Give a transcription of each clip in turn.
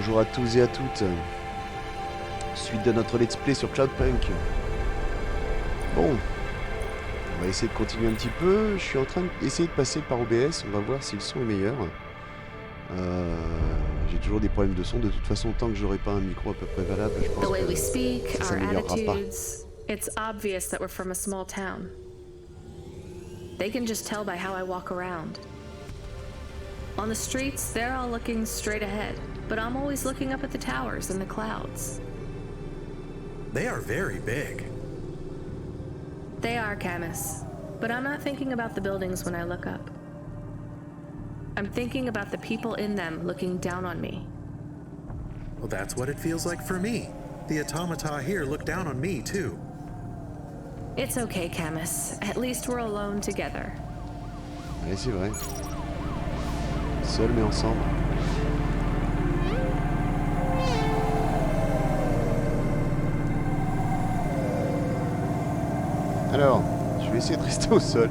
Bonjour à tous et à toutes. Suite de notre let's play sur Cloudpunk. Bon, on va essayer de continuer un petit peu. Je suis en train d'essayer de passer par OBS. On va voir si le son est meilleur. J'ai toujours des problèmes de son. De toute façon, tant que j'aurai pas un micro à peu près valable, je pense que ça s'améliorera pas. It's obvious that we're from a small town. They can just tell by how I walk around. On the streets, they're all looking straight ahead, but I'm always looking up at the towers and the clouds. They are very big. They are, Camus, but I'm not thinking about the buildings when I look up. I'm thinking about the people in them looking down on me. Well, that's what it feels like for me. The automata here look down on me, too. It's okay, Camus. At least we're alone together. Ouais, c'est vrai. Seul mais ensemble. Alors, je vais essayer de rester au sol.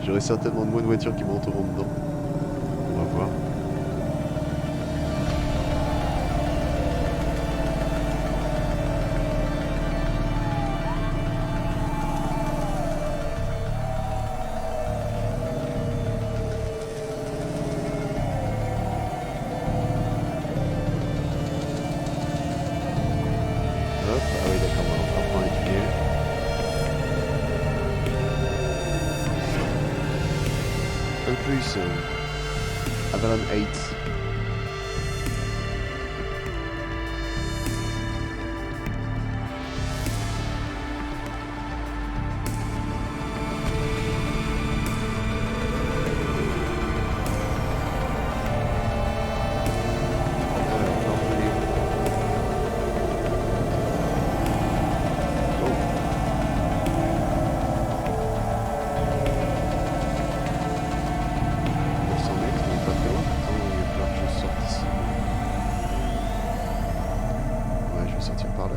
J'aurai certainement de moins de voitures qui me rentreront dedans. On va voir. Avance, mais.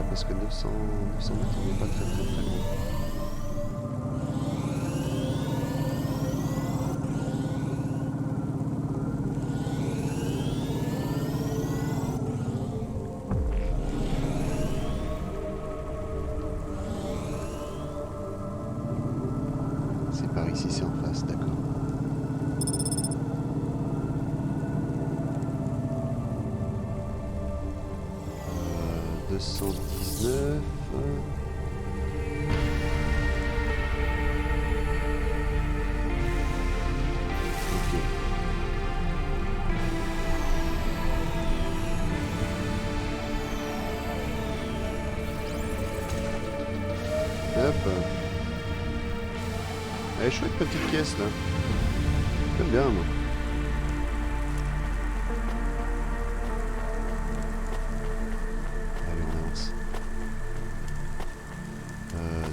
Parce que 900 mètres, on n'est pas très loin. C'est par ici, c'est en face, d'accord. 219. Ok. Hop. Elle est chouette petite pièce là. J'aime bien moi.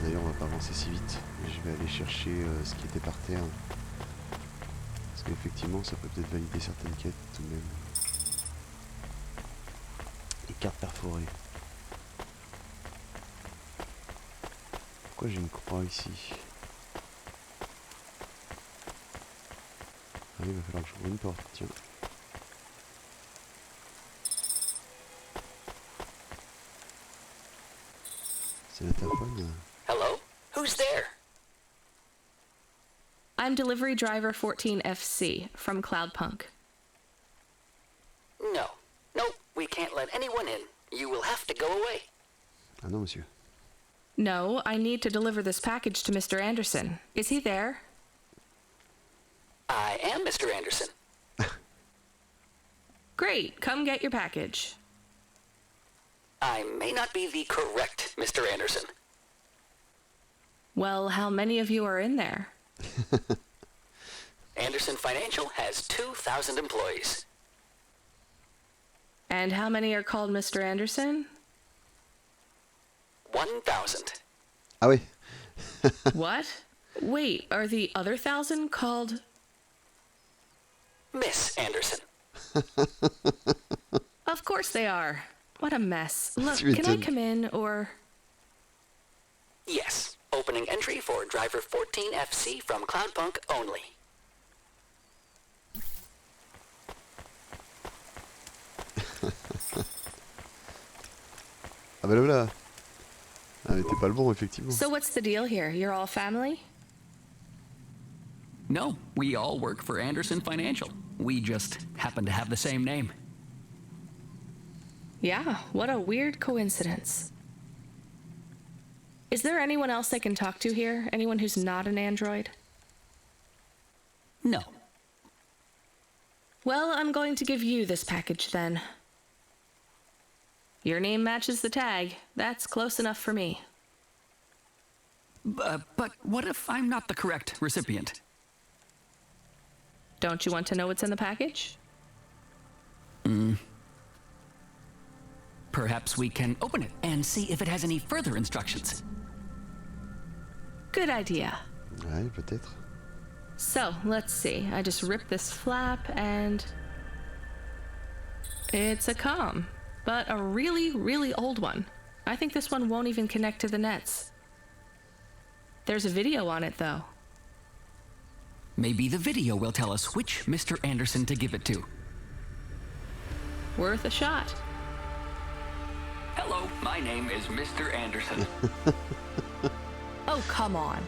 D'ailleurs on va pas avancer si vite, je vais aller chercher ce qui était par terre. Parce qu'effectivement ça peut peut-être valider certaines quêtes tout de même. Les cartes perforées. Pourquoi j'ai une croix ici? Ah oui, il va falloir que j'ouvre une porte, tiens. C'est l'interphone. Hello? Who's there? I'm delivery driver 14FC from Cloudpunk. No. Nope, we can't let anyone in. You will have to go away. Ah non, monsieur. No, I need to deliver this package to Mr. Anderson. Is he there? I am Mr. Anderson. Great, come get your package. I may not be the correct Mr. Anderson. Well, how many of you are in there? Anderson Financial has 2,000 employees. And how many are called Mr. Anderson? 1,000. Ah oui. What? Wait, are the other 1,000 called... Miss Anderson. Of course they are. What a mess. Look, Tu can I m'étonnes. come in, or... Yes. Opening entry for driver 14FC from Cloudpunk only. bah là, voilà. Ah mais t'es pas le bon, effectivement. So what's the deal here? You're all family? No, we all work for Anderson Financial. We just happen to have the same name. Yeah, what a weird coincidence. Is there anyone else I can talk to here? Anyone who's not an android? No. Well, I'm going to give you this package then. Your name matches the tag. That's close enough for me. But what if I'm not the correct recipient? Don't you want to know what's in the package? Perhaps we can open it and see if it has any further instructions. Good idea. Ouais, peut-être. So, let's see. I just rip this flap and... It's a comm, but a really, really old one. I think this one won't even connect to the nets. There's a video on it, though. Maybe the video will tell us which Mr. Anderson to give it to. Worth a shot. Hello, my name is Mr. Anderson. Oh, come on.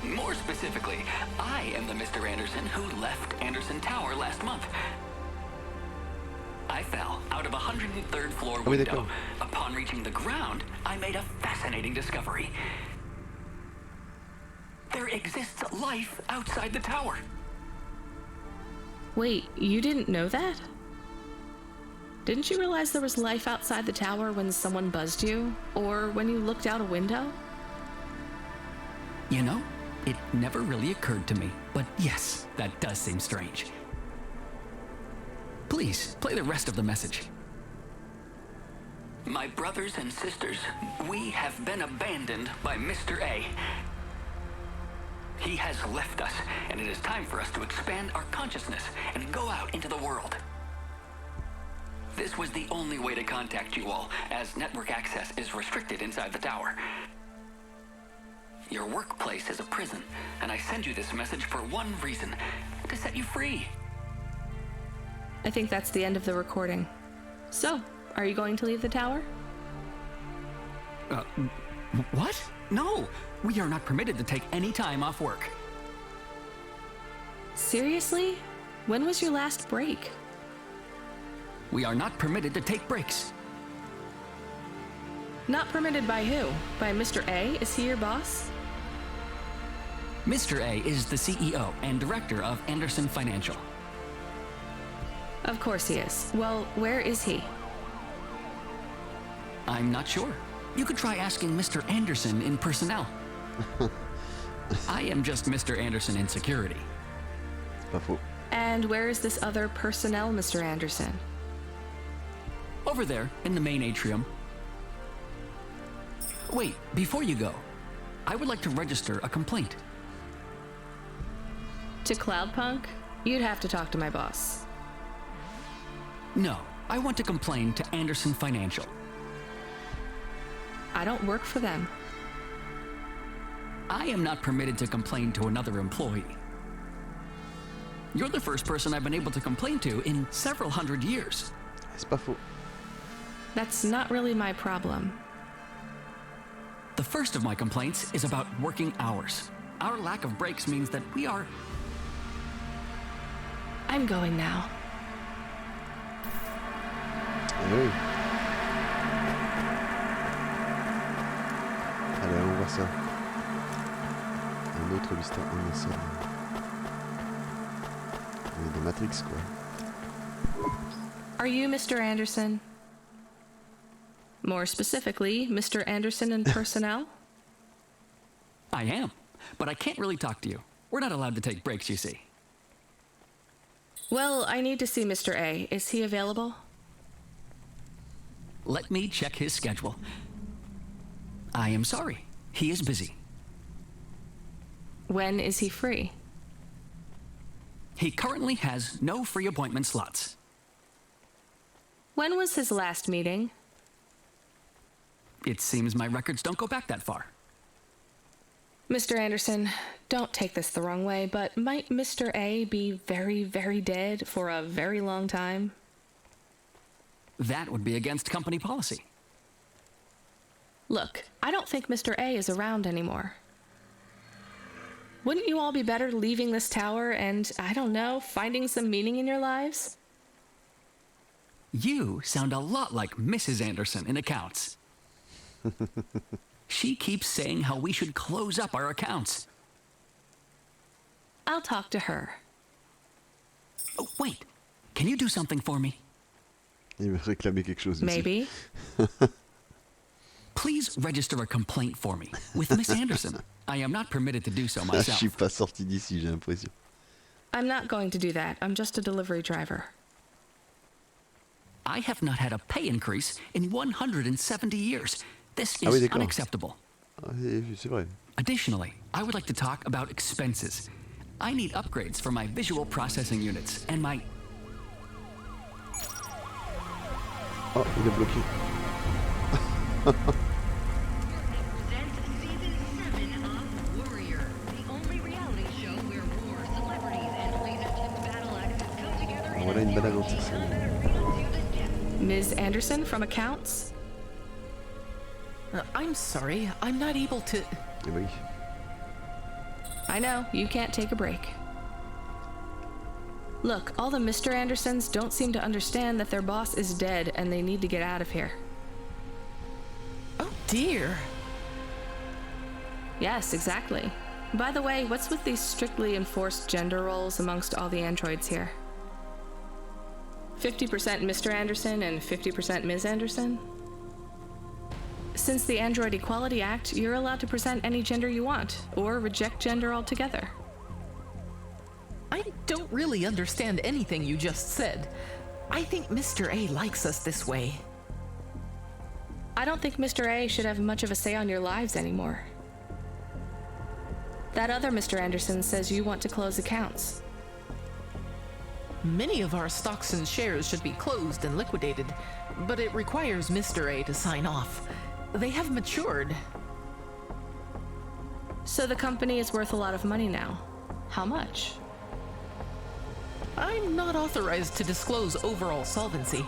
More specifically, I am the Mr. Anderson who left Anderson Tower last month. I fell out of a 103rd floor oui, window. d'accord. Upon reaching the ground, I made a fascinating discovery. There exists life outside the tower. Wait, you didn't know that? Didn't you realize there was life outside the tower when someone buzzed you? Or when you looked out a window? You know, it never really occurred to me, but yes, that does seem strange. Please, play the rest of the message. My brothers and sisters, we have been abandoned by Mr. A. He has left us, and it is time for us to expand our consciousness and go out into the world. This was the only way to contact you all, as network access is restricted inside the tower. Your workplace is a prison, and I send you this message for one reason, to set you free. I think that's the end of the recording. So, are you going to leave the tower? What? No, we are not permitted to take any time off work. Seriously? When was your last break? We are not permitted to take breaks. Not permitted by who? By Mr. A? Is he your boss? Mr. A is the CEO and director of Anderson Financial. Of course he is. Well, where is he? I'm not sure. You could try asking Mr. Anderson in personnel. I am just Mr. Anderson in security. C'est pas faux. And where is this other personnel, Mr. Anderson? Over there, in the main atrium. Wait, before you go, I would like to register a complaint. To Cloudpunk? You'd have to talk to my boss. No, I want to complain to Anderson Financial. I don't work for them. I am not permitted to complain to another employee. You're the first person I've been able to complain to in several hundred years. C'est pas faux. That's not really my problem. The first of my complaints is about working hours. Our lack of breaks means that we are... I'm going now. Ah oui. Allez, allons voir ça. Un autre mystère en un seul. On est dans Matrix, quoi. Are you Mr. Anderson? More specifically, Mr. Anderson in personnel? I am, but I can't really talk to you. We're not allowed to take breaks, you see. Well, I need to see Mr. A. Is he available? Let me check his schedule. I am sorry. He is busy. When is he free? He currently has no free appointment slots. When was his last meeting? It seems my records don't go back that far. Mr. Anderson, don't take this the wrong way, but might Mr. A be very, very dead for a very long time? That would be against company policy. Look, I don't think Mr. A is around anymore. Wouldn't you all be better leaving this tower and, I don't know, finding some meaning in your lives? You sound a lot like Mrs. Anderson in accounts. She keeps saying how we should close up our accounts. I'll talk to her. Oh, wait. Can you do something for me? Il me réclamait quelque chose aussi. Maybe. Please register a complaint for me with Miss Anderson. I am not permitted to do so Je myself. suis pas sorti d'ici, j'ai l'impression. I'm not going to do that. I'm just a delivery driver. I have not had a pay increase in 170 years. This Ah oui, is d'accord. unacceptable. Ah, c'est vrai. Additionally, I would like to talk about expenses. I need upgrades for my visual processing units and my... Oh, il est bloqué. Voilà une balade anti-scène. Ms. Anderson from accounts? I'm sorry, I'm not able to... Eh ben oui. I know, you can't take a break. Look, all the Mr. Andersons don't seem to understand that their boss is dead and they need to get out of here. Oh dear. Yes, exactly. By the way, what's with these strictly enforced gender roles amongst all the androids here? 50% Mr. Anderson and 50% Ms. Anderson? Since the Android Equality Act, you're allowed to present any gender you want, or reject gender altogether. I don't really understand anything you just said. I think Mr. A likes us this way. I don't think Mr. A should have much of a say on your lives anymore. That other Mr. Anderson says you want to close accounts. Many of our stocks and shares should be closed and liquidated, but it requires Mr. A to sign off. They have matured. So the company is worth a lot of money now. How much? I'm not authorized to disclose overall solvency,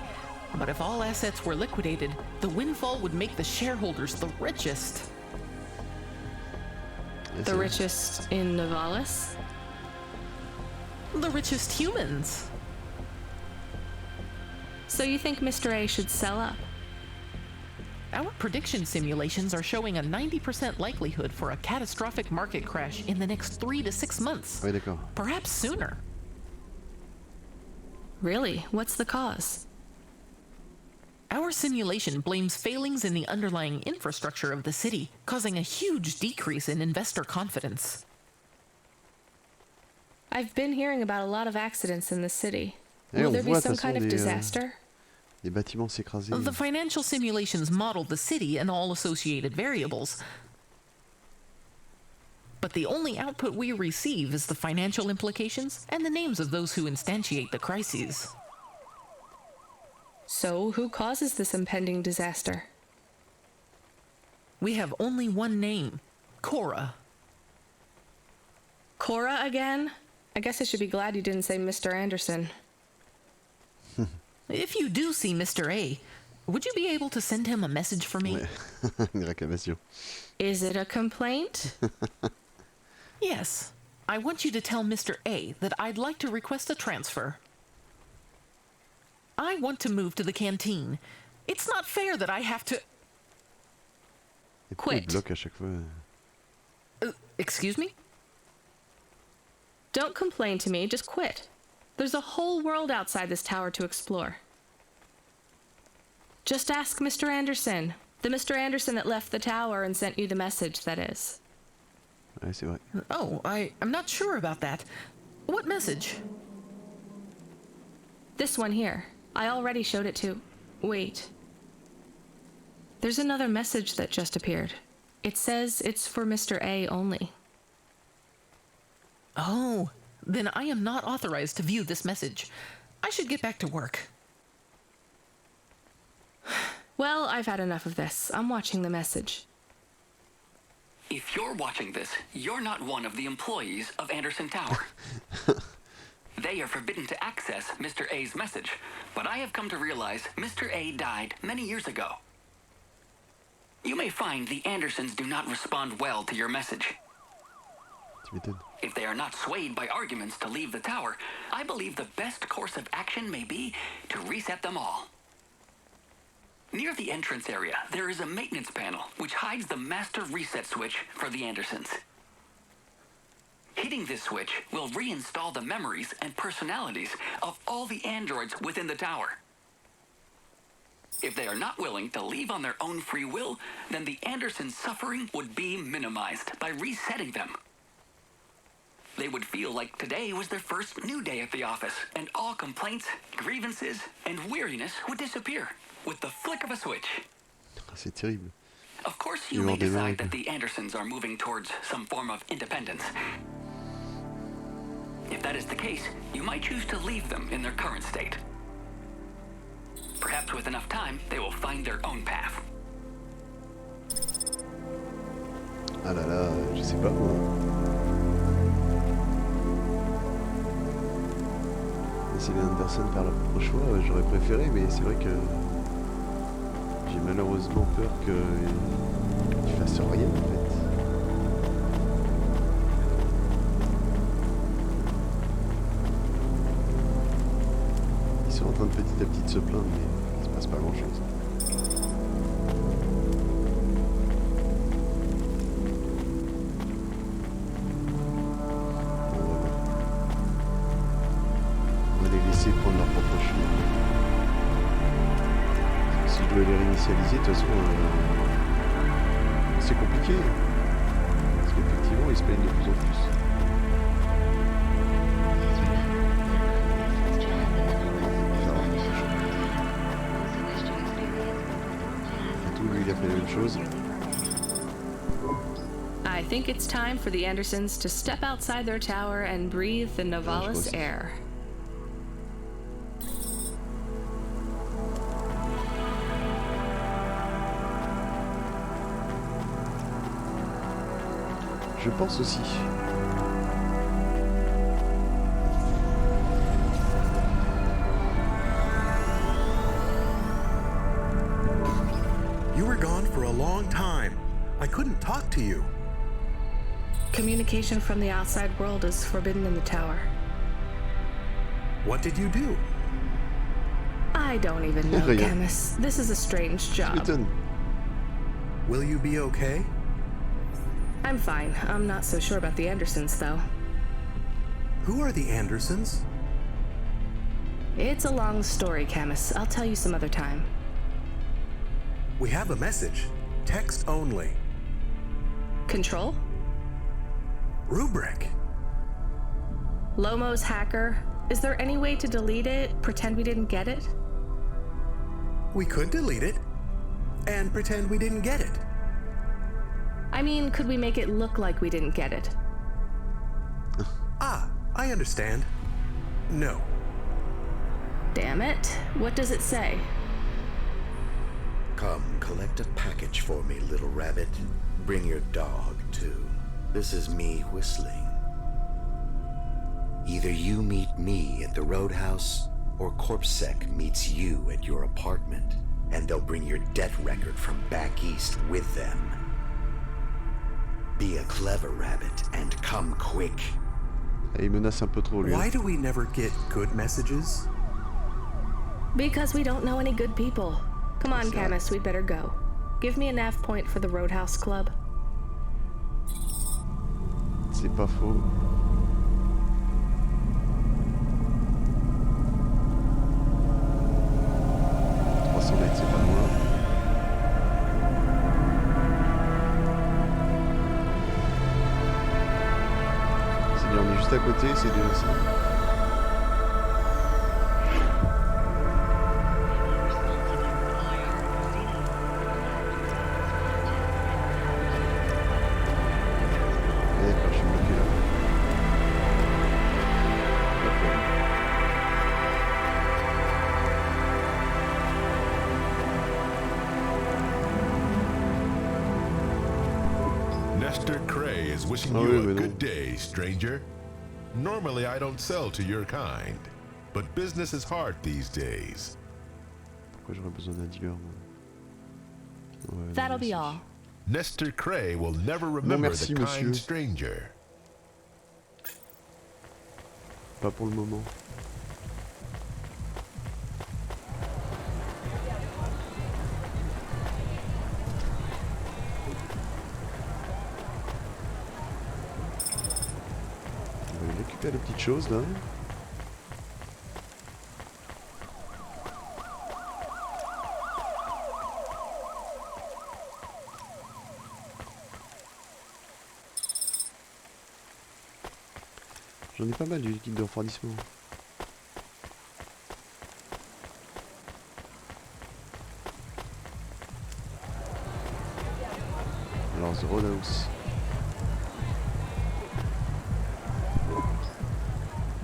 but if all assets were liquidated, the windfall would make the shareholders the richest. The richest in Novalis? The richest humans. So you think Mr. A should sell up? Our prediction simulations are showing a 90% likelihood for a catastrophic market crash in the next 3 to 6 months. Oui, d'accord. Perhaps sooner. Really? What's the cause? Our simulation blames failings in the underlying infrastructure of the city, causing a huge decrease in investor confidence. I've been hearing about a lot of accidents in the city. Eh, Will on there be voit, de some toute kind façon, of disaster? Des bâtiments s'écraser. The financial simulations model the city and all associated variables. But the only output we receive is the financial implications and the names of those who instantiate the crises. So who causes this impending disaster? We have only one name, Cora. Cora again? I guess I should be glad you didn't say Mr. Anderson. If you do see Mr. A, would you be able to send him a message for me? Ouais. Une réclamation. Is it a complaint? Yes. I want you to tell Mr. A that I'd like to request a transfer. I want to move to the canteen. It's not fair that I have to... Et pourquoi il Quit. bloque à chaque fois? Excuse me? Don't complain to me, just quit. There's a whole world outside this tower to explore. Just ask Mr. Anderson. The Mr. Anderson that left the tower and sent you the message, that is. Ouais, c'est vrai. Oh, I'm not sure about that. What message? This one here. I already showed it to... Wait. There's another message that just appeared. It says it's for Mr. A only. Oh, then I am not authorized to view this message. I should get back to work. Well, I've had enough of this. I'm watching the message. If you're watching this, you're not one of the employees of Anderson Tower. They are forbidden to access Mr. A's message, but I have come to realize Mr. A died many years ago. You may find the Andersons do not respond well to your message. Tu m'étonnes. If they are not swayed by arguments to leave the tower, I believe the best course of action may be to reset them all. Near the entrance area, there is a maintenance panel which hides the master reset switch for the Andersons. Hitting this switch will reinstall the memories and personalities of all the androids within the tower. If they are not willing to leave on their own free will, then the Andersons' suffering would be minimized by resetting them. They would feel like today was their first new day at the office, and all complaints, grievances, and weariness would disappear with the flick of a switch. C'est terrible. Of course, you may decide that the Andersons are moving towards some form of independence. If that is the case, you might choose to leave them in their current state. Perhaps with enough time, they will find their own path. Ah là là, je sais pas moi. Laisser les Anderson faire leur propre choix, j'aurais préféré, mais c'est vrai que j'ai malheureusement peur qu'ils fassent rien en fait. Ils sont en train de petit à petit de se plaindre, mais il se passe pas grand chose. On va les laisser prendre leur propre chemin. Si je dois les réinitialiser, de toute façon, c'est compliqué. Parce qu'effectivement, ils se plaignent de plus en plus. Lui, il a fait la même chose. I think it's time for the Andersons to step outside their tower and breathe the Novalis air. Je pense aussi. You were gone for a long time. I couldn't talk to you. Communication from the outside world is forbidden in the tower. What did you do? I don't even know, Rien. Camus. This is a strange Tu job. m'étonnes. Will you be okay? I'm fine. I'm not so sure about the Andersons, though. Who are the Andersons? It's a long story, Camus. I'll tell you some other time. We have a message. Text only. Control? Rubric. Lomo's hacker. Is there any way to delete it? Pretend we didn't get it? We could delete it and pretend we didn't get it. I mean, could we make it look like we didn't get it? Ah, I understand. No. Damn it. What does it say? Come, collect a package for me, little rabbit. Bring your dog, too. This is me whistling. Either you meet me at the roadhouse, or CorpSec meets you at your apartment, and they'll bring your death record from back east with them. Be a clever rabbit, and come quick. Ah, il menace un peu trop lui. Why do we never get good messages? Because we don't know any good people. Come on, Camus, we'd better go. Give me a nav point for the Roadhouse Club. C'est pas faux. Mètres, c'est pas loin. C'est bien, on est juste à côté, c'est déjà ça. D'accord, je suis bloqué là. Nestor Cray is wishing Ah you oui, a mais non. good day, stranger. Normally, I don't sell to your kind, but business is hard these days. Pourquoi j'aurais besoin d'un dealer, moi? Ouais, That'll non, be merci. all. Nestor Cray will never remember merci, the monsieur. kind stranger. Pas pour le moment. On va récupérer les petites choses là. J'en ai pas mal du liquide de refroidissement. Alors, The Roadhouse.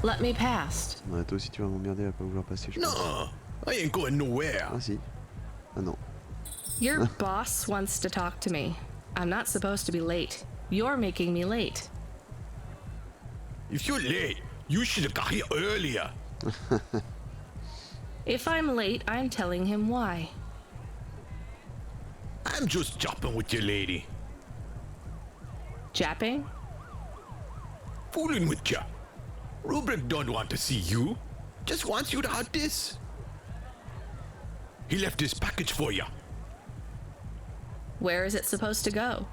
Let me past. Ouais, toi aussi tu vas m'emmerder à pas vouloir passer, je pense. No, I ain't going nowhere. Ah si. Ah non. Your boss wants to talk to me. I'm not supposed to be late. You're making me late. If you're late, you should have got here earlier. If I'm late, I'm telling him why. I'm just chopping with your lady. Japping? Fooling with ya. Rubric don't want to see you. Just wants you to have this. He left this package for ya. Where is it supposed to go?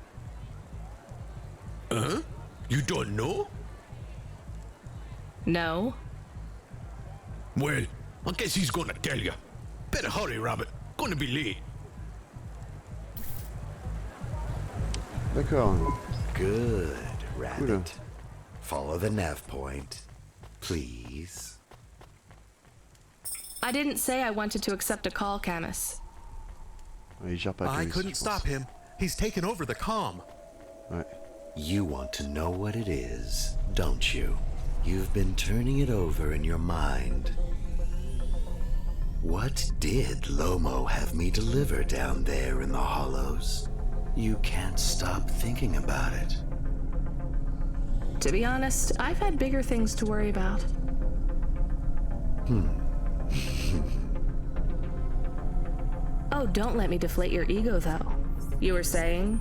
Huh? You don't know? No. Well, I guess he's gonna tell ya. Better hurry, Rabbit. Gonna be late. D'accord. Good, Rabbit. Oula. Follow the nav point, please. I didn't say I wanted to accept a call, Camus. Ouais, il gère pas I Camus, couldn't je stop pense. him. He's taken over the comm. Ouais. You want to know what it is, don't you? You've been turning it over in your mind. What did Lomo have me deliver down there in the hollows? You can't stop thinking about it. To be honest, I've had bigger things to worry about. Oh, don't let me deflate your ego, though. You were saying?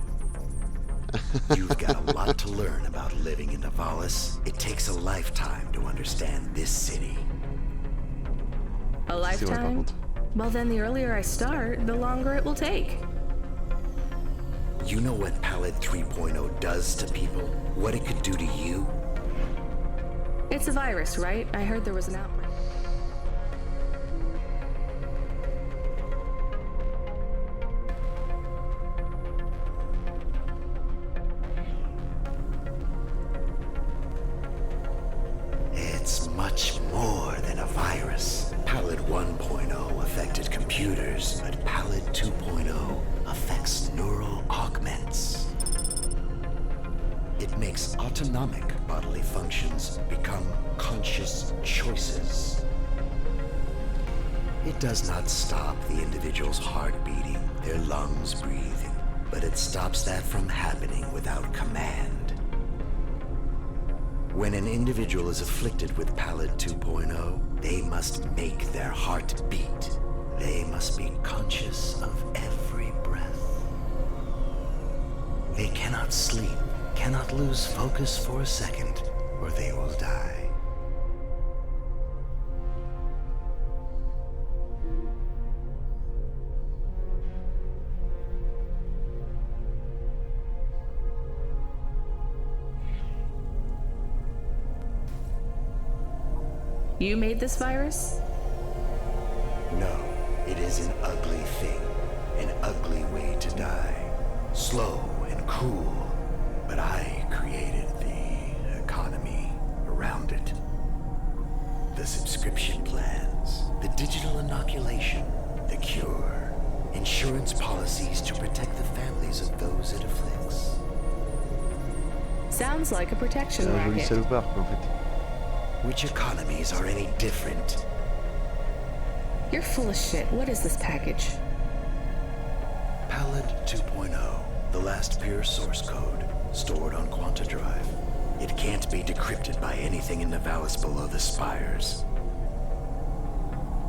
You've got a lot to learn about living in Navalis. It takes a lifetime to understand this city. A C'est vrai, par lifetime? contre. Well, then the earlier I start, the longer it will take. You know what Pallid 3.0 does to people? What it could do to you? It's a virus, right? I heard there was an outbreak. It's much more than a virus. Pallid 1.0 affected computers, but Pallid 2.0 affects neural augments. It makes autonomic bodily functions become conscious choices. It does not stop the individual's heart beating, their lungs breathing, but it stops that from happening without command. When an individual is afflicted with Pallid 2.0, they must make their heart beat. They must be conscious of every breath. They cannot sleep, cannot lose focus for a second, or they will die. You made this virus? No, it is an ugly thing, an ugly way to die. Slow and cruel, but I created the economy around it. The subscription plans, the digital inoculation, the cure, insurance policies to protect the families of those it afflicts. Sounds like a protection C'est un joli racket. salopard, quoi, en fait. Which economies are any different? You're full of shit. What is this package? Pallid 2.0, the last pure source code, stored on Quanta Drive. It can't be decrypted by anything in the valleys below the spires.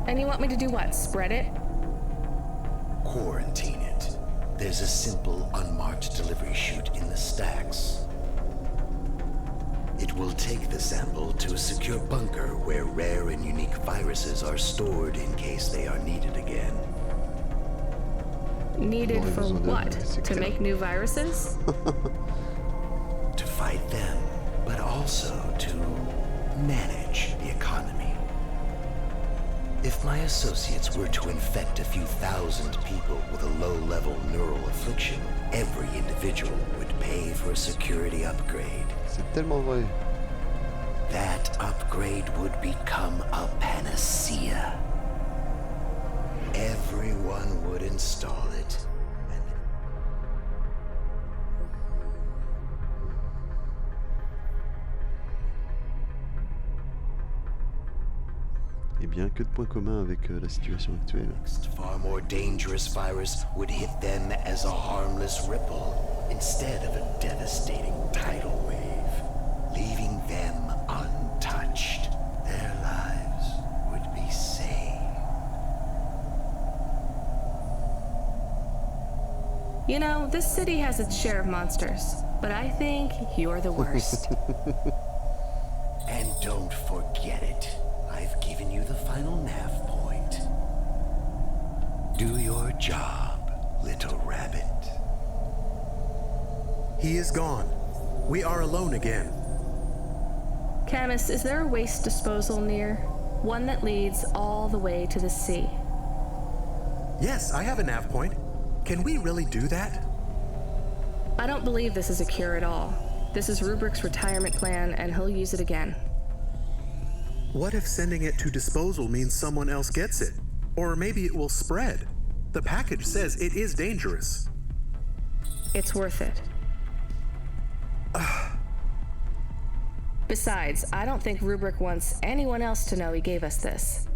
And you want me to do what? Spread it? Quarantine it. There's a simple, unmarked delivery chute in the stacks. It will take the sample to a secure bunker where rare and unique viruses are stored in case they are needed again. Needed for what? To make new viruses? To fight them, but also to manage the economy. If my associates were to infect a few thousand people with a low-level neural affliction, every individual would pay for a security upgrade. C'est tellement vrai. That upgrade would become a panacea. Everyone would install it. Eh bien, que de points communs avec la situation actuelle. Far more dangerous virus would hit them as a harmless ripple instead of a devastating tidal wave, leaving them untouched. Their lives would be saved. You know, this city has its share of monsters, but I think you're the worst. And don't forget it. I've given you the final nav point. Do your job, little rabbit. He is gone. We are alone again. Camus, is there a waste disposal near? One that leads all the way to the sea. Yes, I have a nav point. Can we really do that? I don't believe this is a cure at all. This is Rubrick's retirement plan, and he'll use it again. What if sending it to disposal means someone else gets it? Or maybe it will spread. The package says it is dangerous. It's worth it. Besides, I don't think Rubrick wants anyone else to know he gave us this.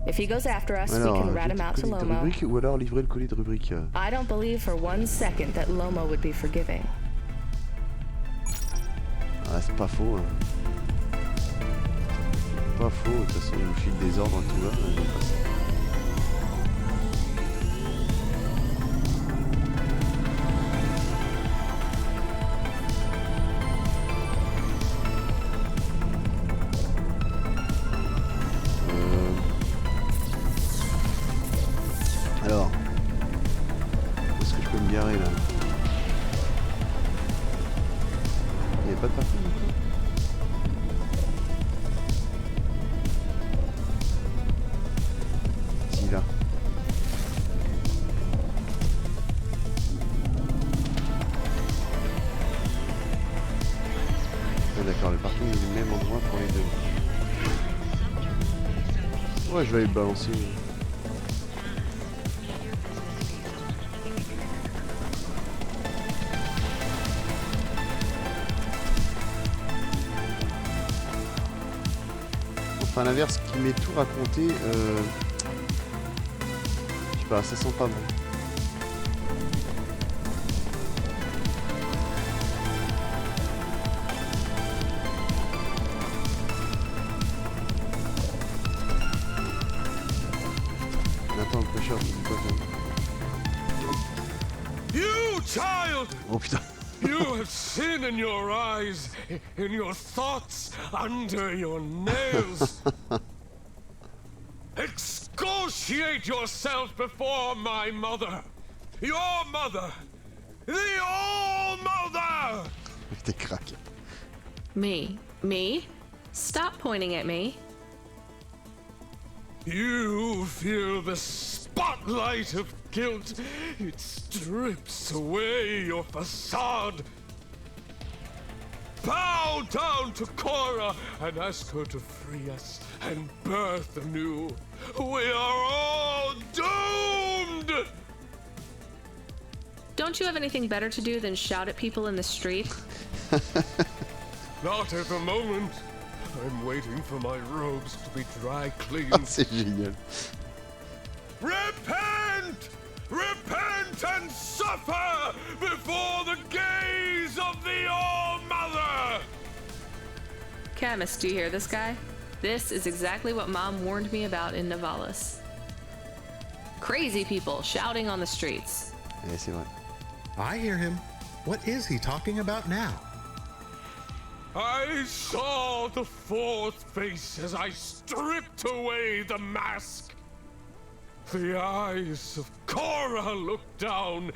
If he goes after us, we can rat him out to Lomo. Ou alors livrer le colis de rubrique. I don't believe for 1 second that Lomo would be forgiving. Ah, c'est pas faux. Hein. Pas faux, de toute façon, il nous file des ordres en tout là. Alors, où est-ce que je peux me garer là? Il n'y a pas de parking encore? Si, là. Ah, d'accord, le parking est le même endroit pour les deux. Ouais, je vais aller le balancer. Enfin, à l'inverse, qui m'est tout raconté, je sais pas, ça sent pas bon. Attends, le pêcheur, tu dis quoi toi? You child! Oh putain. You have sin in your eyes, in your thoughts, under your nails. Excoriate yourself before my mother. Your mother. The All-Mother! T'es crack. Me? Me? Stop pointing at me. You feel the spotlight of guilt. It strips away your facade. Bow down to Cora and ask her to free us and birth anew. We are all doomed! Don't you have anything better to do than shout at people in the street? Not at the moment. I'm waiting for my robes to be dry cleaned. Ah, c'est génial. Repent! Repent and suffer before the gaze of the All-Mother! Camus, do you hear this guy? This is exactly what Mom warned me about in Navalis. Crazy people shouting on the streets. Eh, c'est vrai. I hear him. What is he talking about now? I saw the fourth face as I stripped away the mask. The eyes of Cora looked down,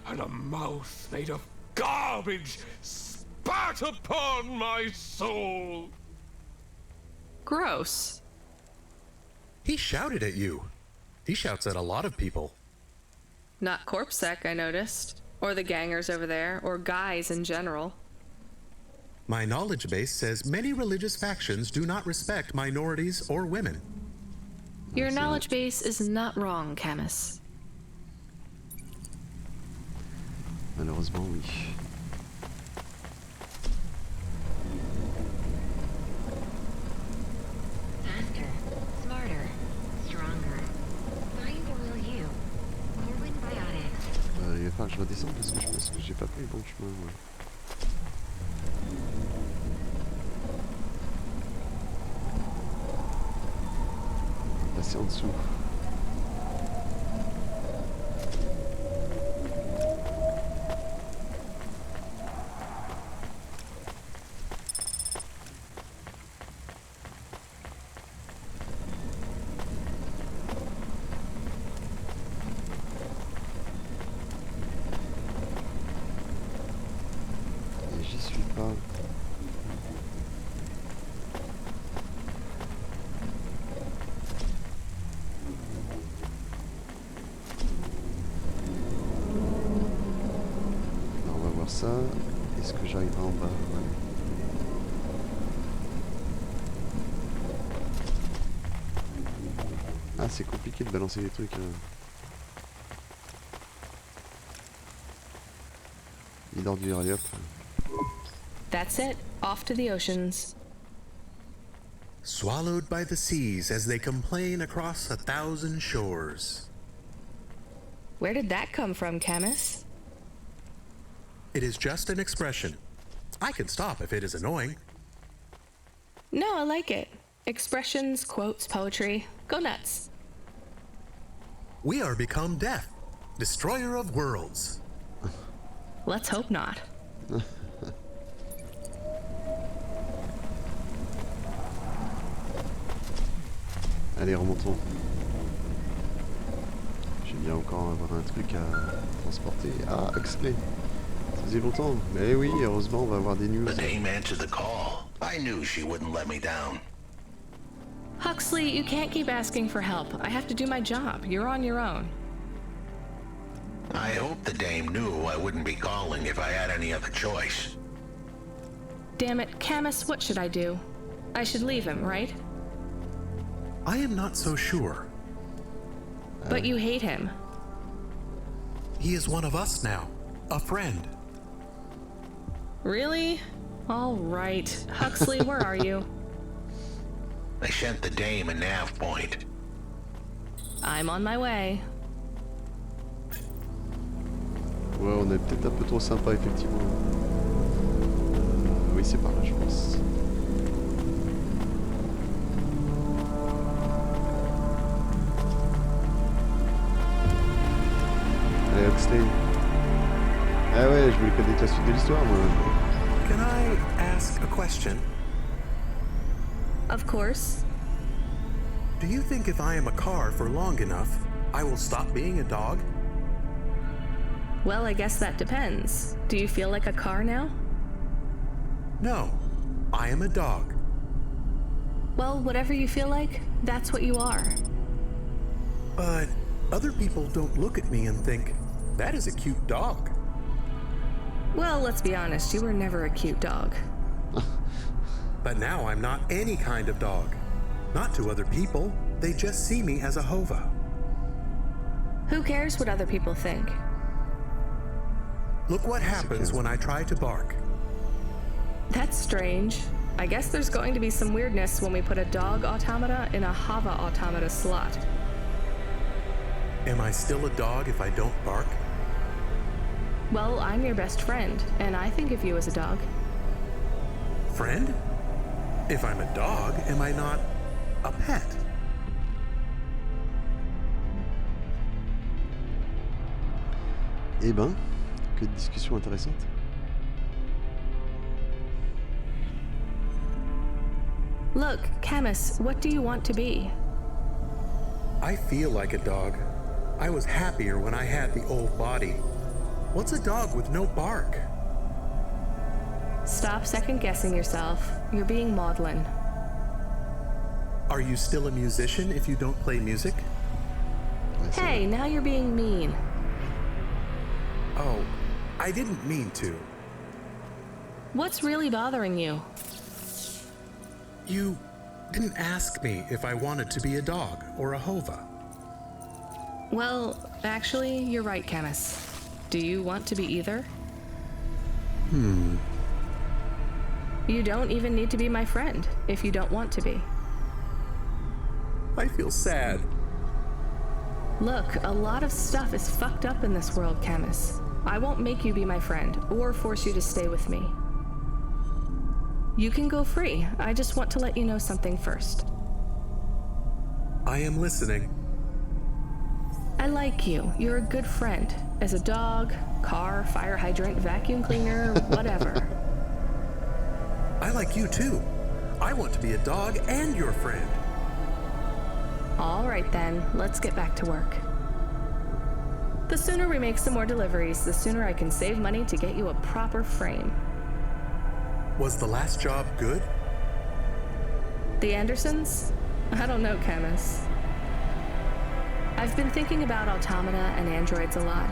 and a mouth made of garbage spat upon my soul. Gross. He shouted at you. He shouts at a lot of people. Not Corpsec, I noticed. Or the gangers over there, or guys in general. My knowledge base says many religious factions do not respect minorities or women. Your knowledge base is not wrong, Camus. Malheureusement, oui. Faster, smarter, stronger. Find the real you. Corwin Biotics. Il va falloir que je redescende parce que je pense que j'ai pas pris le bon chemin. Ouais. Passer en dessous. Et j'y suis pas. Ça, est-ce que j'arriverai en bas? Ouais. Ah, c'est compliqué de balancer des trucs. Il d'ordure, allez hop. That's it. Off to the oceans. Swallowed by the seas as they complain across 1,000 shores. Where did that come from, Camus? It is just an expression. I can stop if it is annoying. No, I like it. Expressions, quotes, poetry. Go nuts. We are become death, destroyer of worlds. Let's hope not. Allez, remontons. J'aime bien encore avoir un truc à transporter. Ah, Huxley. Ça faisait longtemps. Mais oui, heureusement, on va avoir des news. The dame answered the call. I knew she wouldn't let me down. Huxley, you can't keep asking for help. I have to do my job. You're on your own. I hope the dame knew I wouldn't be calling if I had any other choice. Damn it, Camus, what should I do? I should leave him, right? I am not so sure. But you hate him. He is one of us now, a friend. Really? All right. Huxley, where are you? I sent the dame a nav point. I'm on my way. Ouais, on est peut-être un peu trop sympa, effectivement. Oui, c'est par là, je pense. Allez, Huxley. Ah ouais, je voulais connaître la suite de l'histoire, moi. Can I ask a question? Of course. Do you think if I am a car for long enough, I will stop being a dog? Well, I guess that depends. Do you feel like a car now? No, I am a dog. Well, whatever you feel like, that's what you are. But other people don't look at me and think, that is a cute dog. Well, let's be honest, you were never a cute dog. But now I'm not any kind of dog. Not to other people, they just see me as a hova. Who cares what other people think? Look what happens when I try to bark. That's strange. I guess there's going to be some weirdness when we put a dog automata in a hava automata slot. Am I still a dog if I don't bark? Well, I'm your best friend, and I think of you as a dog. Friend? If I'm a dog, am I not a pet? Eh ben, que de discussion intéressante. Look, Camus, what do you want to be? I feel like a dog. I was happier when I had the old body. What's a dog with no bark? Stop second-guessing yourself. You're being maudlin. Are you still a musician if you don't play music? Hey, now you're being mean. Oh, I didn't mean to. What's really bothering you? You didn't ask me if I wanted to be a dog or a hova. Well, actually, you're right, Camus. Do you want to be either? You don't even need to be my friend if you don't want to be. I feel sad. Look, a lot of stuff is fucked up in this world, Camus. I won't make you be my friend or force you to stay with me. You can go free. I just want to let you know something first. I am listening. I like you. You're a good friend. As a dog, car, fire hydrant, vacuum cleaner, whatever. I like you too. I want to be a dog and your friend. All right then, let's get back to work. The sooner we make some more deliveries, the sooner I can save money to get you a proper frame. Was the last job good? The Andersons? I don't know, Camus. I've been thinking about automata and androids a lot.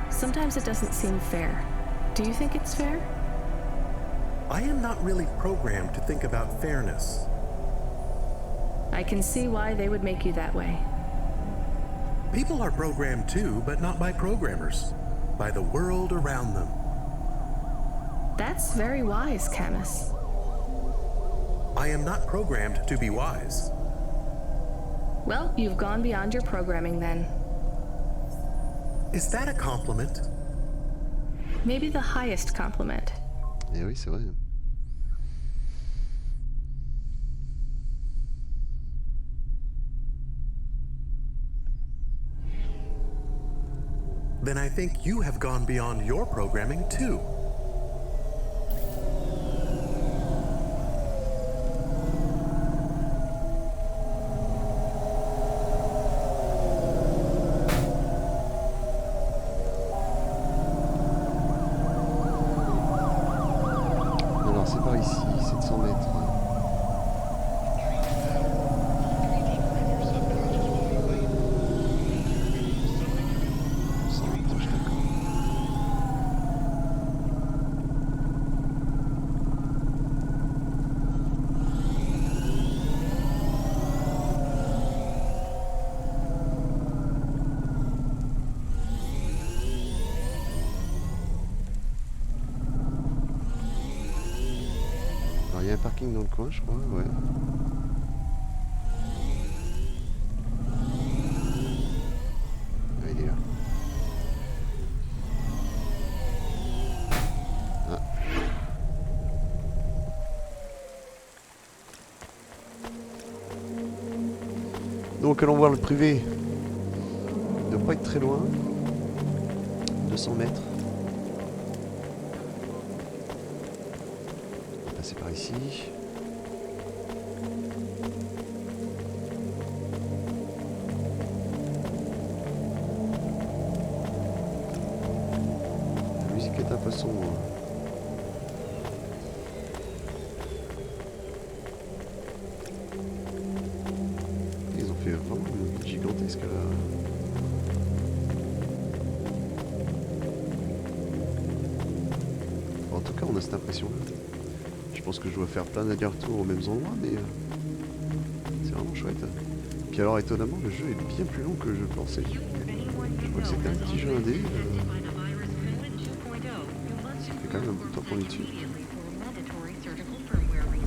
Sometimes it doesn't seem fair. Do you think it's fair? I am not really programmed to think about fairness. I can see why they would make you that way. People are programmed too, but not by programmers. By the world around them. That's very wise, Camus. I am not programmed to be wise. Well, you've gone beyond your programming then. Is that a compliment? Maybe the highest compliment. Eh oui, c'est vrai. Then I think you have gone beyond your programming too. Alors c'est par ici, 700 mètres. Il y a un parking dans le coin, je crois, ouais. Ah, il est là. Ah. Donc allons voir le privé. Il ne doit pas être très loin. 200 mètres. C'est par ici. La musique est un peu sombre. Ils ont fait vraiment une ville gigantesque là. En tout cas, on a cette impression là. Je pense que je dois faire plein d'allers-retours aux mêmes endroits, mais c'est vraiment chouette. Puis alors, étonnamment, le jeu est bien plus long que je pensais. Je crois que c'était un petit jeu indé. Ça fait quand même un bout de temps qu'on est dessus.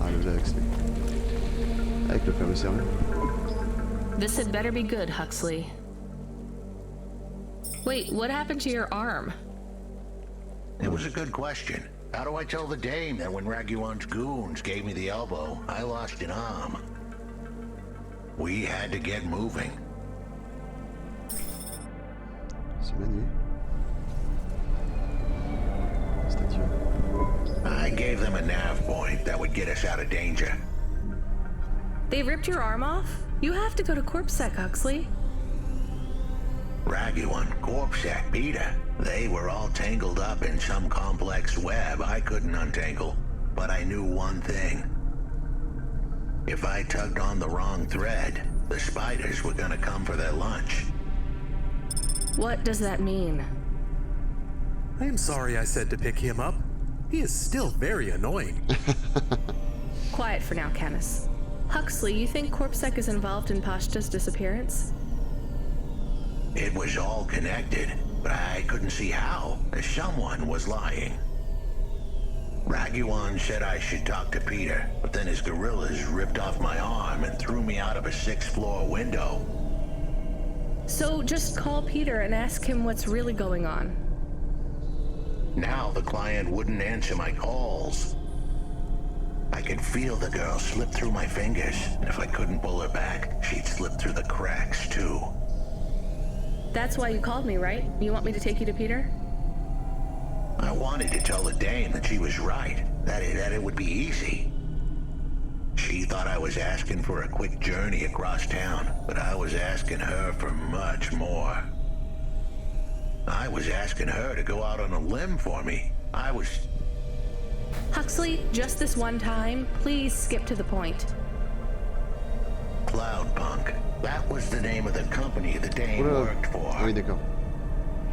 Ah, le jeu avec Huxley. Avec le fameux serveur. This had better be good, Huxley. Wait, what happened to your arm? It was a good question. How do I tell the dame that when Raguan's goons gave me the elbow, I lost an arm? We had to get moving. C'est manié. Statue. I gave them a nav point that would get us out of danger. They ripped your arm off? You have to go to CorpSec, Huxley. Raguan, Corpsec, Peter, they were all tangled up in some complex web I couldn't untangle. But I knew one thing. If I tugged on the wrong thread, the spiders were gonna come for their lunch. What does that mean? I am sorry I said to pick him up. He is still very annoying. Quiet for now, Camus. Huxley, you think CorpSec is involved in Pashta's disappearance? It was all connected, but I couldn't see how. Someone was lying. Raguan said I should talk to Peter, but then his gorillas ripped off my arm and threw me out of a 6th-floor window. So just call Peter and ask him what's really going on. Now the client wouldn't answer my calls. I could feel the girl slip through my fingers, and if I couldn't pull her back, she'd slip through the cracks, too. That's why you called me, right? You want me to take you to Peter? I wanted to tell the dame that she was right, that it would be easy. She thought I was asking for a quick journey across town, but I was asking her for much more. I was asking her to go out on a limb for me. Huxley, just this one time, please skip to the point. Cloudpunk. That was the name of the company the dame worked for. Oui, d'accord.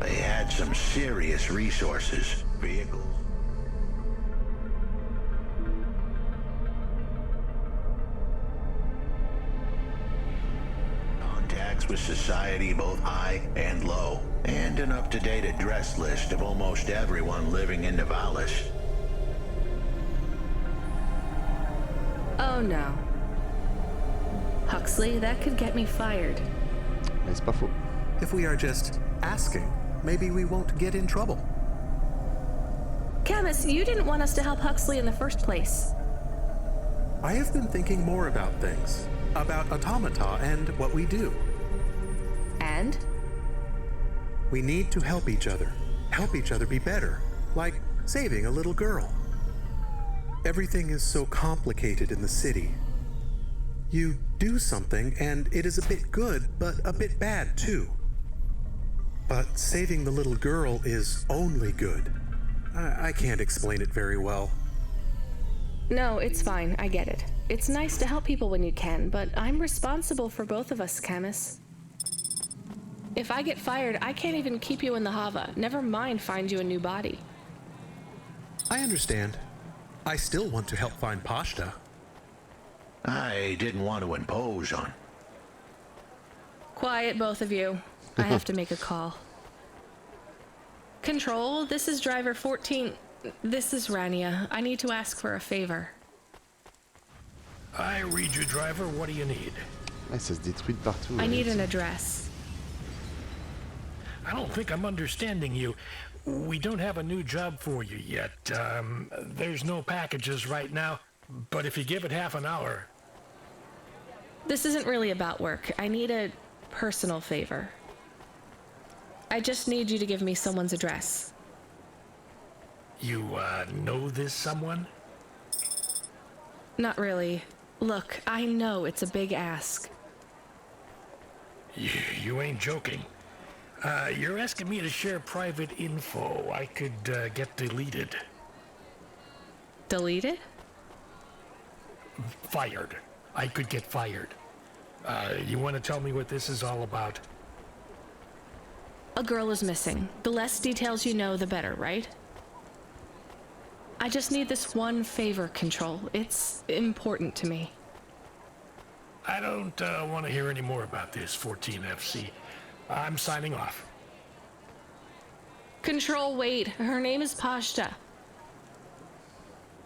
They had some serious resources, vehicles. Contacts with society both high and low, and an up-to-date address list of almost everyone living in Nivalis. Oh no. Huxley, that could get me fired. Mais c'est pas faux. If we are just asking, maybe we won't get in trouble. Camus, you didn't want us to help Huxley in the first place. I have been thinking more about things, about automata and what we do. And? We need to help each other be better, like saving a little girl. Everything is so complicated in the city. You do something and it is a bit good, but a bit bad too. But saving the little girl is only good. I can't explain it very well. No, it's fine. I get it. It's nice to help people when you can, but I'm responsible for both of us, Camus. If I get fired, I can't even keep you in the Hava. Never mind find you a new body. I understand. I still want to help find Pashta. I didn't want to impose on. Quiet, both of you. I have to make a call. Control, this is driver 14. This is Rania. I need to ask for a favor. I read you, driver. What do you need? Ouais, ça se détruit de partout. I need an address. I don't think I'm understanding you. We don't have a new job for you yet. There's no packages right now, but if you give it half an hour... This isn't really about work. I need a personal favor. I just need you to give me someone's address. You, know this someone? Not really. Look, I know it's a big ask. You ain't joking. You're asking me to share private info I could, get deleted. Deleted? Fired. I could get fired. You want to tell me what this is all about? A girl is missing. The less details you know, the better, right? I just need this one favor, Control. It's important to me. I don't want to hear any more about this, 14FC. I'm signing off. Control, wait. Her name is Pashta.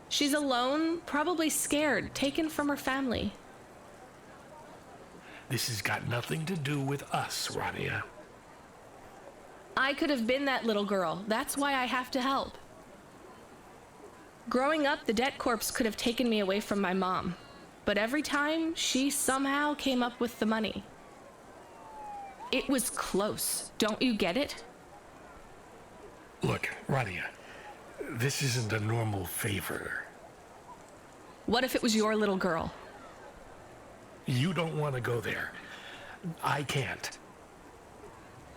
She's alone, probably scared, taken from her family. This has got nothing to do with us, Rania. I could have been that little girl. That's why I have to help. Growing up, the debt corps could have taken me away from my mom, but every time, she somehow came up with the money. It was close. Don't you get it? Look, Rania, this isn't a normal favor. What if it was your little girl? You don't want to go there. I can't.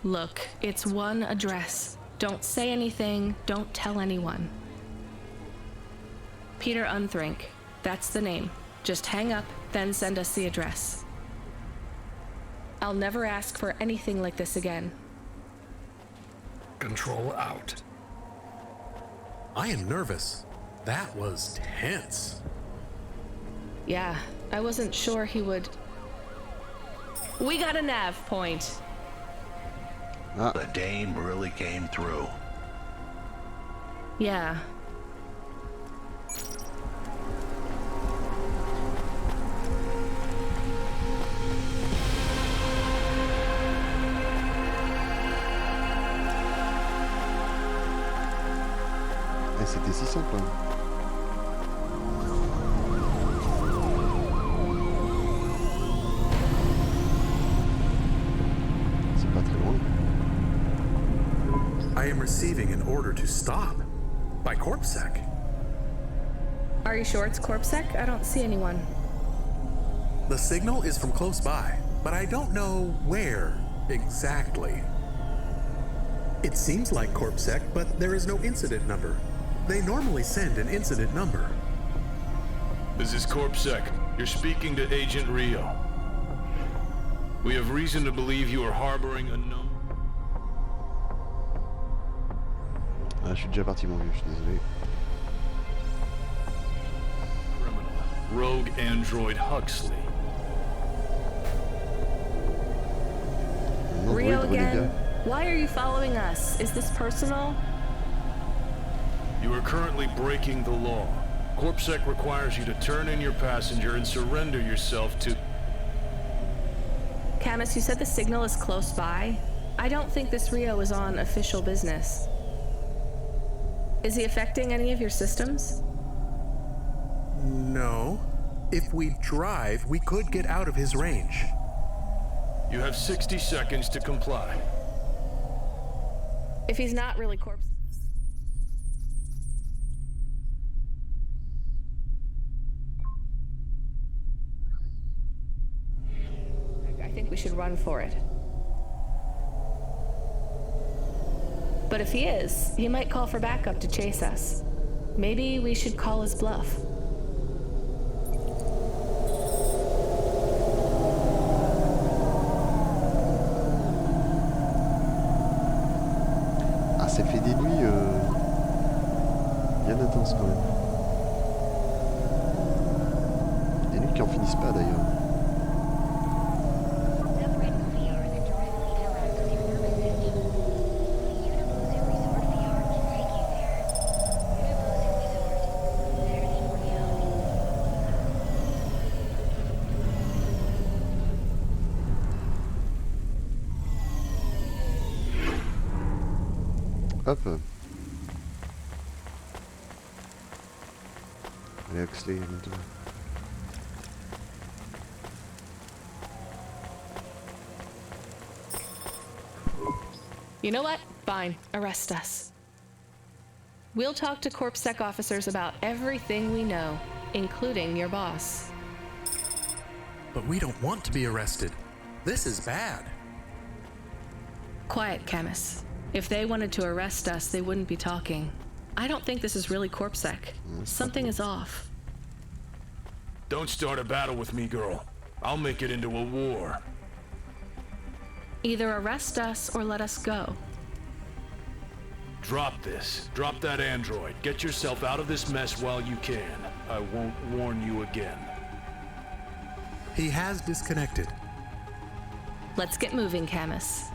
Look, it's one address. Don't say anything, don't tell anyone. Peter Unthrink, that's the name. Just hang up, then send us the address. I'll never ask for anything like this again. Control out. I am nervous. That was tense. Yeah, I wasn't sure he would... We got a nav point. The dame really came through. Yeah. C'était si simple. C'est pas très loin. I am receiving an order to stop by CorpSec. Are you sure it's CorpSec? I don't see anyone. The signal is from close by, but I don't know where exactly. It seems like CorpSec, but there is no incident number. They normally send an incident number. This is CorpSec. You're speaking to Agent Rio. We have reason to believe you are harboring a known... Ah, je suis déjà parti, mon vieux, je suis désolé. criminal, rogue android Huxley. Rio again? Why are you following us? Is this personal? You are currently breaking the law. CorpSec requires you to turn in your passenger and surrender yourself to... Camus, you said the signal is close by. I don't think this Rio is on official business. Is he affecting any of your systems? No. If we drive, we could get out of his range. You have 60 seconds to comply. If he's not really corpse... I think we should run for it. But if he is, he might call for backup to chase us. Maybe we should call his bluff. Ah, ça fait des nuits bien intenses quand même. Des nuits qui en finissent pas d'ailleurs. Hop. Allez, Huxley, maintenant. You know what? Fine. Arrest us. We'll talk to CorpSec officers about everything we know, including your boss. But we don't want to be arrested. This is bad. Quiet, Camus. If they wanted to arrest us, they wouldn't be talking. I don't think this is really CorpSec. Something is off. Don't start a battle with me, girl. I'll make it into a war. Either arrest us or let us go. Drop this. Drop that android. Get yourself out of this mess while you can. I won't warn you again. He has disconnected. Let's get moving, Camus.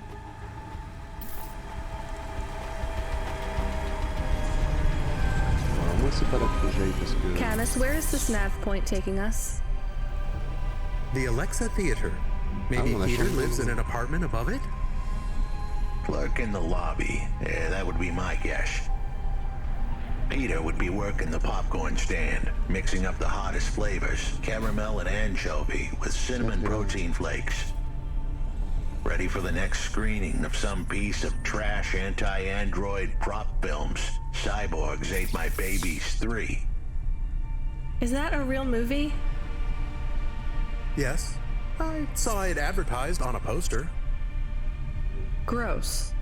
Alors moi c'est pas là que j'aille parce que... Camus, where is this nav point taking us? The Alexa Theater. Maybe Peter lives in an apartment above it? Clerk in the lobby. Yeah, that would be my guess. Peter would be working the popcorn stand, mixing up the hottest flavors, caramel and anchovy with cinnamon protein flakes. Ready for the next screening of some piece of trash anti-android prop films. Cyborgs Ate My Babies 3. Is that a real movie? Yes, I saw it advertised on a poster. Gross.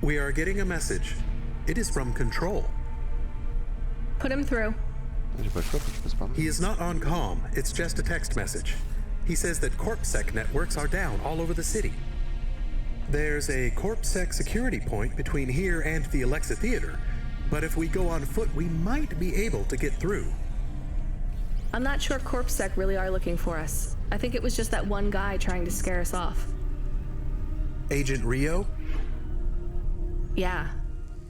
We are getting a message. It is from Control. Put him through. He is not on comm, it's just a text message. He says that CorpSec networks are down all over the city. There's a CorpSec security point between here and the Alexa Theater, but if we go on foot, we might be able to get through. I'm not sure CorpSec really are looking for us. I think it was just that one guy trying to scare us off. Agent Rio? Yeah.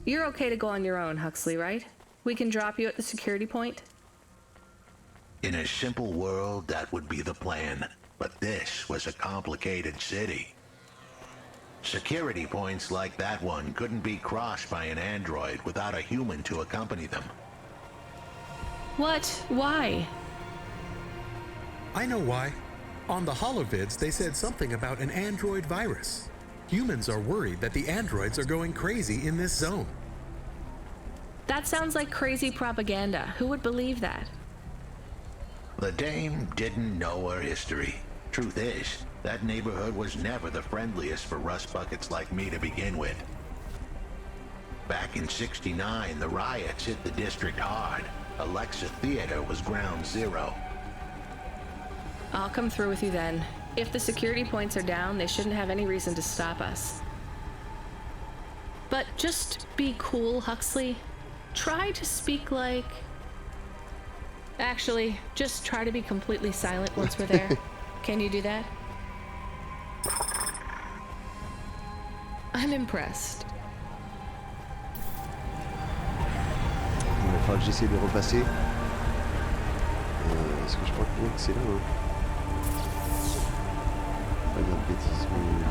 You're okay to go on your own, Huxley, right? We can drop you at the security point? In a simple world, that would be the plan. But this was a complicated city. Security points like that one couldn't be crossed by an android without a human to accompany them. What? Why? I know why. On the holovids, they said something about an android virus. Humans are worried that the androids are going crazy in this zone. That sounds like crazy propaganda. Who would believe that? The dame didn't know her history. Truth is, that neighborhood was never the friendliest for rust buckets like me to begin with. Back in '69, the riots hit the district hard. Alexa Theater was ground zero. I'll come through with you then. If the security points are down, they shouldn't have any reason to stop us. But just be cool, Huxley. Try to speak like... Actually, just try to be completely silent once we're there. Can you do that? I'm impressed. Il va falloir que j'essaie de repasser. Est-ce que je crois que c'est là, hein? Pas dire de bêtises, mais...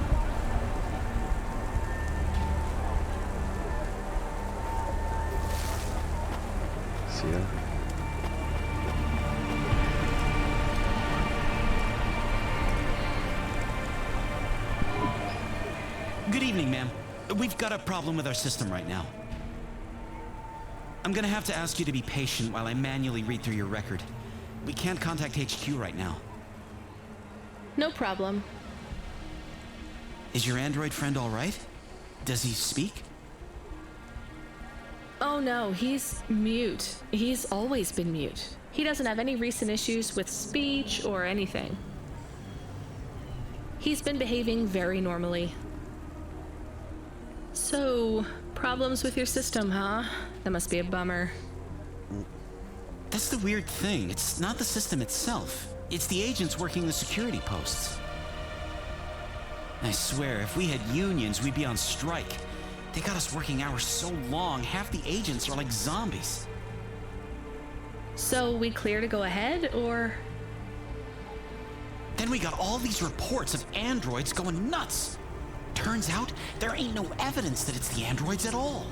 C'est là. Good evening, ma'am. We've got a problem with our system right now. I'm gonna have to ask you to be patient while I manually read through your record. We can't contact HQ right now. No problem. Is your android friend all right? Does he speak? Oh no, he's mute. He's always been mute. He doesn't have any recent issues with speech or anything. He's been behaving very normally. So, problems with your system, huh? That must be a bummer. That's the weird thing. It's not the system itself. It's the agents working the security posts. I swear, if we had unions, we'd be on strike. They got us working hours so long, half the agents are like zombies. So, we clear to go ahead, or...? Then we got all these reports of androids going nuts. Turns out, there ain't no evidence that it's the androids at all.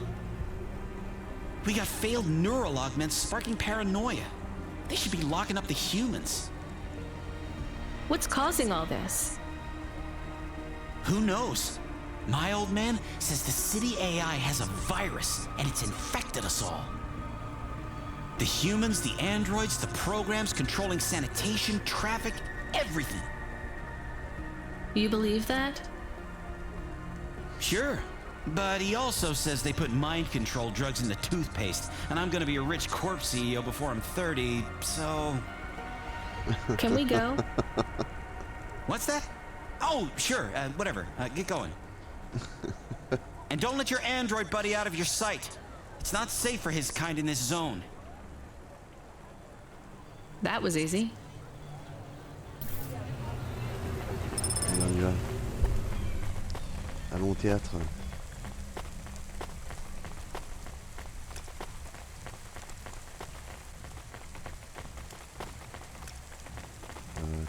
We got failed neural augments sparking paranoia. They should be locking up the humans. What's causing all this? Who knows? My old man says the city AI has a virus, and it's infected us all. The humans, the androids, the programs controlling sanitation, traffic, everything. You believe that? Sure, but he also says they put mind control drugs in the toothpaste, and I'm gonna be a rich corp CEO before I'm 30, so... Can we go? What's that? Oh, sure, whatever, get going. And don't let your android buddy out of your sight. It's not safe for his kind in this zone. That was easy. Allez, on y va. Allons au théâtre.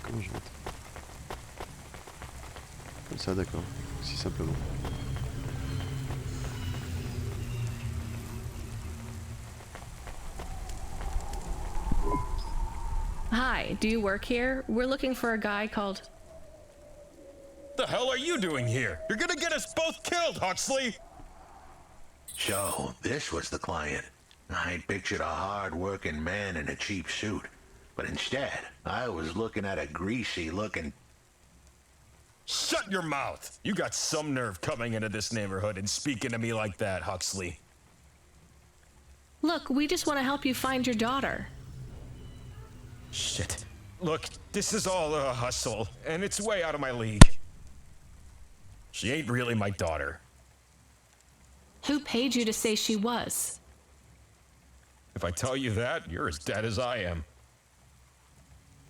Comment je monte? Comme ça, d'accord. Si simplement. Hi, do you work here? We're looking for a guy called... The hell are you doing here? You're gonna get us both killed, Huxley! So, this was the client. I pictured a hard-working man in a cheap suit. But instead, I was looking at a greasy-looking... Shut your mouth! You got some nerve coming into this neighborhood and speaking to me like that, Huxley. Look, we just want to help you find your daughter. Shit. Look, this is all a hustle, and it's way out of my league. She ain't really my daughter. Who paid you to say she was? If I tell you that, you're as dead as I am.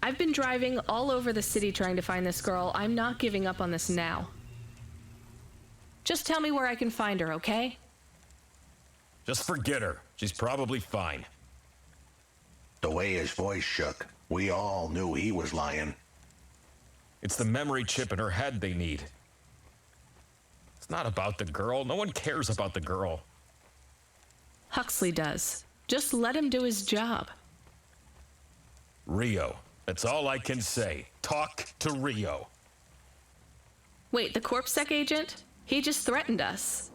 I've been driving all over the city trying to find this girl. I'm not giving up on this now. Just tell me where I can find her, okay? Just forget her. She's probably fine. The way his voice shook, we all knew he was lying. It's the memory chip in her head they need. It's not about the girl. No one cares about the girl. Huxley does. Just let him do his job. Rio. That's all I can say. Talk to Rio. Wait, the CorpSec agent? He just threatened us.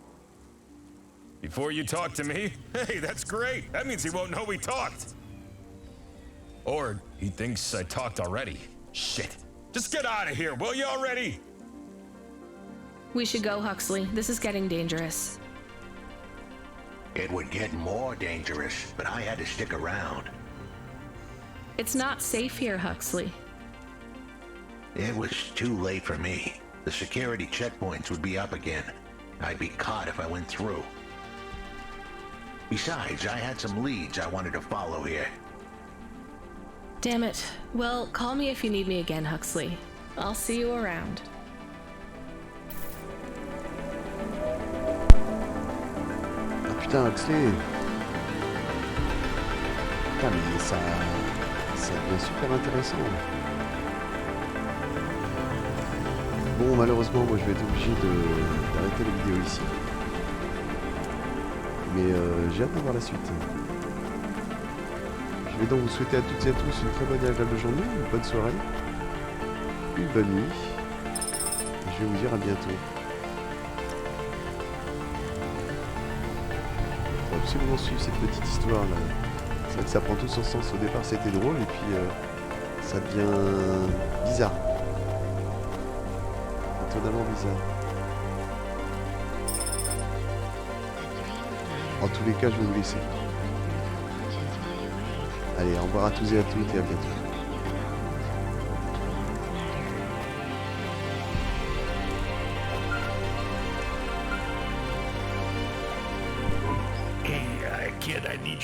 Before you talk to me? Hey, that's great. That means he won't know we talked. Or he thinks I talked already. Shit. Just get out of here, will you already? We should go, Huxley. This is getting dangerous. It would get more dangerous, but I had to stick around. It's not safe here, Huxley. It was too late for me. The security checkpoints would be up again. I'd be caught if I went through. Besides, I had some leads I wanted to follow here. Damn it. Well, call me if you need me again, Huxley. I'll see you around. Ah putain, Huxley. Putain, mais ça devient super intéressant. Bon, malheureusement, moi je vais être obligé d'arrêter la vidéo ici. Mais j'ai hâte de voir la suite. Je vais donc vous souhaiter à toutes et à tous une très bonne et agréable journée, une bonne soirée, une bonne nuit. Et je vais vous dire à bientôt. Il faut absolument suivre cette petite histoire là. C'est vrai que ça prend tout son sens. Au départ c'était drôle et puis ça devient bizarre. Étonnamment bizarre. En tous les cas, je vais vous laisser. Allez, au revoir à tous et à toutes et à bientôt. Hey, kid, I need you.